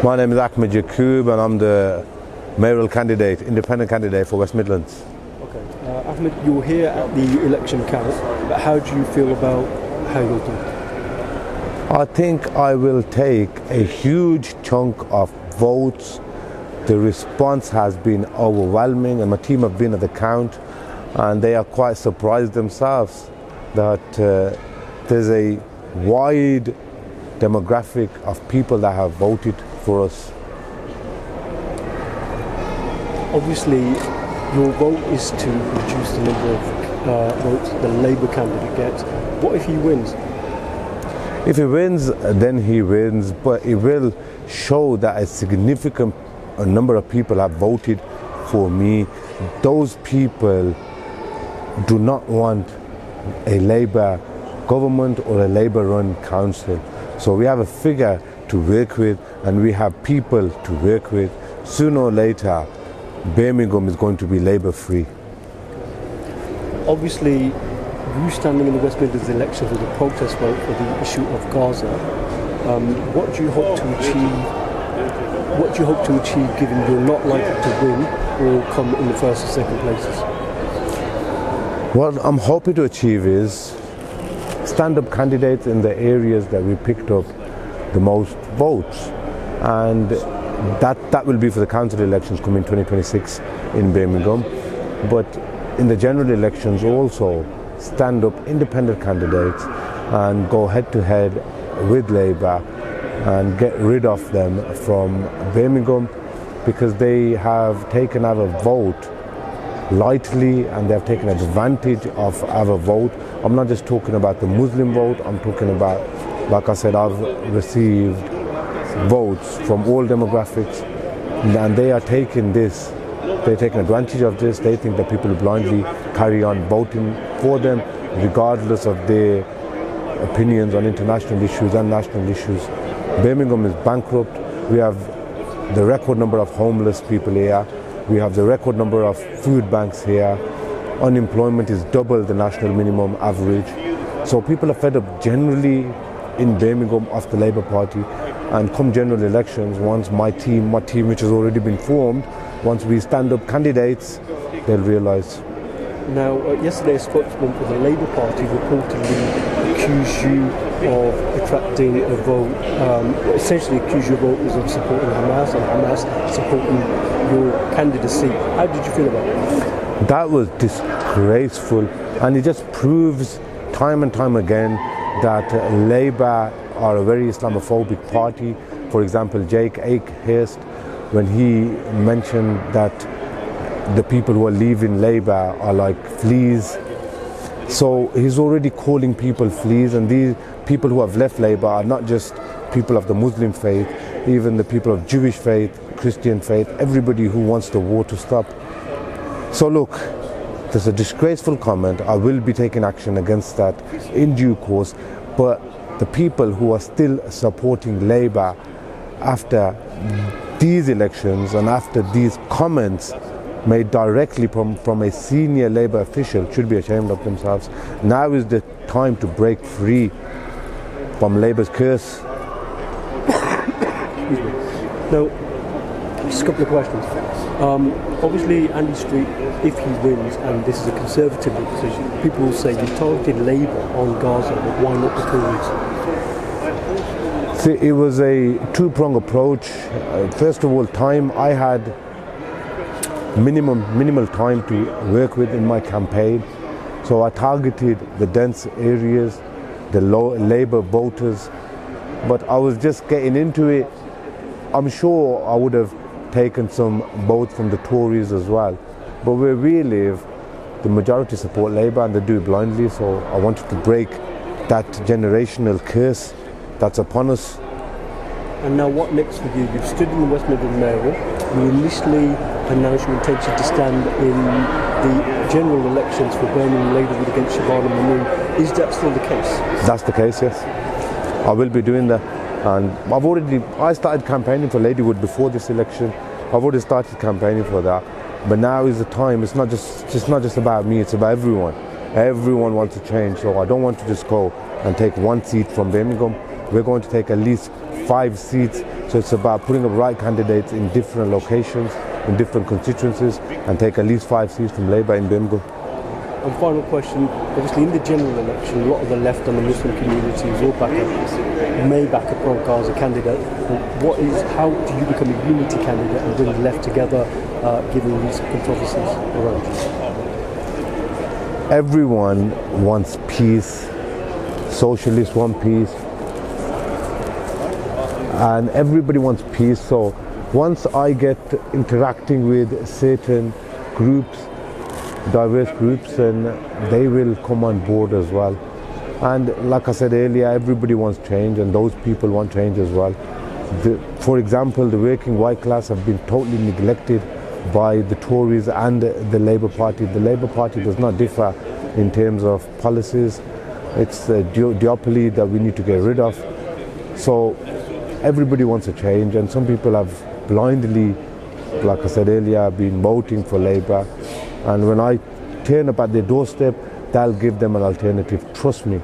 My name is Akhmed Yakoob and I'm the mayoral candidate, independent candidate for West Midlands. Okay. Ahmed, you're here at the election count, but how do you feel about how you'll do? I think I will take a huge chunk of votes. The response has been overwhelming and my team have been at the count and they are quite surprised themselves that there's a wide demographic of people that have voted for us. Obviously, your vote is to reduce the number of votes the Labour candidate gets. What if he wins? If he wins, then he wins, but it will show that a significant number of people have voted for me. Those people do not want a Labour government or a Labour-run council. So we have a figure to work with and we have people to work with. Sooner or later, Birmingham is going to be Labour-free. Obviously, you standing in the West Midlands elections with a protest vote for the issue of Gaza, what do you hope to achieve? What do you hope to achieve given you're not likely to win or come in the first or second places? What I'm hoping to achieve is stand-up candidates in the areas that we picked up the most votes, and that will be for the council elections coming 2026 in Birmingham. But in the general elections also stand up independent candidates and go head-to-head with Labour and get rid of them from Birmingham, because they have taken our vote lightly and they have taken advantage of our vote. I'm not just talking about the Muslim vote, I'm talking about, like I said, I've received votes from all demographics and they are taking this, they're taking advantage of this. They think that people blindly carry on voting for them regardless of their opinions on international issues and national issues. Birmingham is bankrupt. We have the record number of homeless people here. We have the record number of food banks here. Unemployment is double the national minimum average. So people are fed up generally in Birmingham of the Labour Party. And come general elections, once my team which has already been formed, once we stand up candidates, they'll realise. Now, yesterday a spokesman for the Labour Party reportedly accused you of attracting a vote, essentially accused your voters of supporting Hamas and Hamas supporting your candidacy. How did you feel about it? That was disgraceful, and it just proves time and time again that Labour are a very Islamophobic party. For example, Jake Akehurst, when he mentioned that the people who are leaving Labour are like fleas. So he's already calling people fleas, and these people who have left Labour are not just people of the Muslim faith, even the people of Jewish faith, Christian faith, everybody who wants the war to stop. So look, there's a disgraceful comment. I will be taking action against that in due course, but the people who are still supporting Labour after these elections and after these comments made directly from a senior Labour official should be ashamed of themselves. Now is the time to break free from Labour's curse. Excuse me. Now, just a couple of questions. Obviously, Andy Street, if he wins, and this is a Conservative decision, people will say you targeted Labour on Gaza, but why not the Tories? See, it was a two-pronged approach. First of all, time. I had minimal time to work with in my campaign, so I targeted the dense areas, the low Labour voters, but I was just getting into it. I'm sure I would have taken some votes from the Tories as well, but where we live, the majority support Labour and they do it blindly, so I wanted to break that generational curse that's upon us. And now what next for you? You've stood in the West Midlands mayoral. You initially announced your intention to stand in the general elections for Birmingham Ladywood against Shabana Mahmood. Is that still the case? That's the case, yes. I will be doing that. And I started campaigning for Ladywood before this election. I've already started campaigning for that. But now is the time. It's not just about me, it's about everyone. Everyone wants to change, so I don't want to just go and take one seat from Birmingham. We're going to take at least 5 seats So it's about putting up right candidates in different locations, in different constituencies, and take at least 5 seats from Labour in Birmingham. And final question, obviously in the general election, a lot of the left and the Muslim communities may back a pro-Gaza candidate. How do you become a unity candidate and bring the left together, given these controversies around? Everyone wants peace. Socialists want peace. And everybody wants peace. So once I get interacting with certain groups, diverse groups, and they will come on board as well. And like I said earlier, everybody wants change, and those people want change as well. For example, the working white class have been totally neglected by the Tories and the Labour Party. The Labour Party does not differ in terms of policies. It's a duopoly that we need to get rid of. So everybody wants a change, and some people have blindly, like I said earlier, been voting for Labour. And when I turn up at their doorstep, that'll give them an alternative. Trust me.